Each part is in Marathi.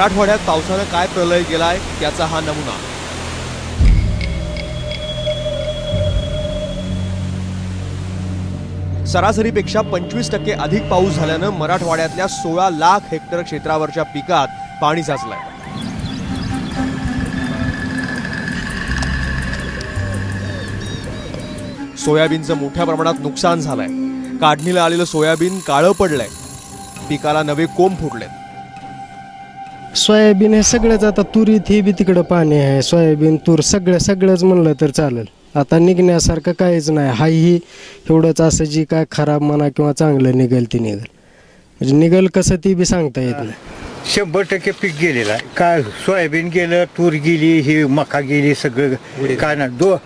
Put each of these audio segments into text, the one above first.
मराठवाड्यात पावसानं काय प्रलय केलाय त्याचा हा नमुना। सरासरीपेक्षा 25% अधिक पाऊस झाल्यानं मराठवाड्यातल्या 16 लाख हेक्टर क्षेत्रावरच्या पिकात पाणी साचलंय। सोयाबीनचं मोठ्या प्रमाणात नुकसान झालंय। काढणीला आलेलं सोयाबीन काळं पडलंय, पिकाला नवे कोंब फुटलेत। सोयाबीन हे सगळंच आता तुरीत हे बी तिकडं पाणी आहे, सोयाबीन तूर सगळंच म्हणलं तर चालेल। आता निघण्यासारखं काहीच नाही, हाही एवढंच असं जी काय खराब म्हणा किंवा चांगलं निघेल ती निघेल, म्हणजे निघेल कसं ती बी सांगता येत नाही। 100% पीक गेलेलं आहे। काय सोयाबीन गेलं, तूर गेली, ही मका गेली, सगळं काय नाही।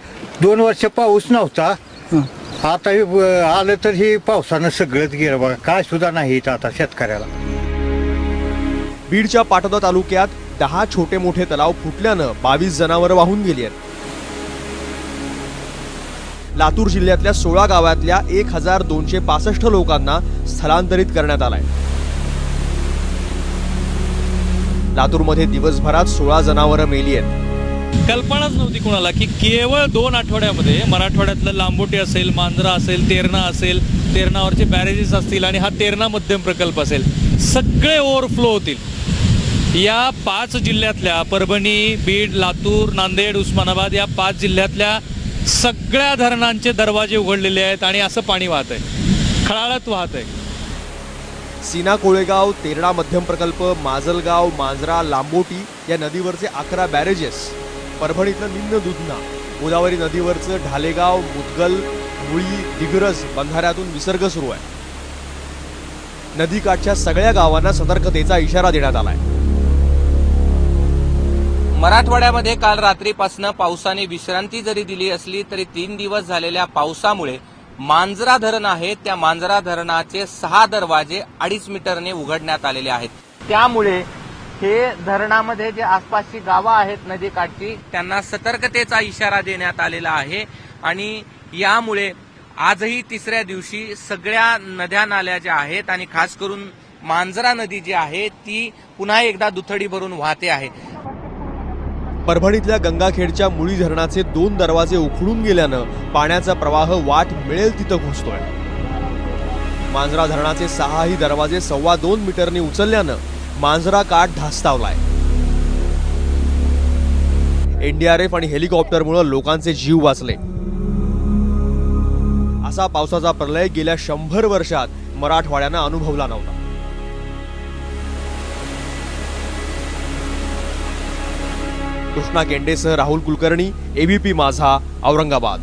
दोन वर्ष पाऊस नव्हता, आता आलं तर हे पावसानं सगळंच गेलं बघा, काय सुद्धा नाही आता शेतकऱ्याला। बीडच्या पाटोदा तालुक्यात 10 छोटे मोठे तलाव फुटल्यानं 22 जनावरं वाहून गेली आहेत। लातूर जिल्ह्यातल्या 16 गावातल्या 1265 लोकांना स्थलांतरित करण्यात आलंय। लातूरमध्ये दिवसभरात 16 जनावरं मेली आहेत। कल्पनाच नव्हती कोणाला की केवळ 2 आठवड्यामध्ये मराठवाड्यातलं लांबोटी असेल, मांजरा असेल, तेरणा असेल, तेरणावरचे बॅरेजेस असतील आणि हा तेरणा मध्यम प्रकल्प असेल, सगळे ओव्हरफ्लो होतील। या 5 जिल्ह्यातल्या परभणी, बीड, लातूर, नांदेड, उस्मानाबाद या 5 जिल्ह्यातल्या सगळ्या धरणांचे दरवाजे उघडलेले आहेत आणि असं पाणी वाहत आहे, खळाळत वाहत आहे। सीना कोळेगाव, तेरणा मध्यम प्रकल्प, माजलगाव, मांजरा, लांबोटी या नदीवरचे 11 बॅरेजेस, परभणीतलं निम्न दुधना, गोदावरी नदीवरचं ढालेगाव, मुदगल, मुळी, दिग्रज बंधाऱ्यातून विसर्ग सुरू आहे। नदीकाठच्या सगळ्या गावांना सतर्कतेचा इशारा देण्यात आलाय। मराठवाड्यामध्ये काल रात्रीपासून पावसाने विश्रांती जरी दिली असली तरी 3 दिवस झालेल्या पावसामुळे मांजरा धरण आहे त्या मांजरा धरणाचे 6 दरवाजे 2.5 मीटरने उघडण्यात आलेले आहेत। त्यामुळे हे धरणामध्ये जे आसपासची गावं आहेत नदीकाठची त्यांना सतर्कतेचा इशारा देण्यात आलेला आहे आणि यामुळे आजही 3ऱ्या दिवशी सगळ्या नद्या नाल्या ज्या आहेत आणि खास करून मांजरा नदी जी आहे ती पुन्हा एकदा दुथडी भरून वाहते आहे। परभणीतल्या गंगाखेडच्या मुळी धरणाचे 2 दरवाजे उखडून गेल्यानं पाण्याचा प्रवाह वाट मिळेल तिथं घुसतोय। मांजरा धरणाचे 6ही दरवाजे 2.25 मीटरने उचलल्यानं मांजरा काठ धास्तावलाय। एनडीआरएफ आणि हेलिकॉप्टरमुळे लोकांचे जीव वाचले। असा पावसाचा प्रलय गेल्या 100 वर्षात मराठवाड्यानं अनुभवला नव्हता। कृष्णा केंडेसह राहुल कुलकर्णी, एबीपी माझा, औरंगाबाद।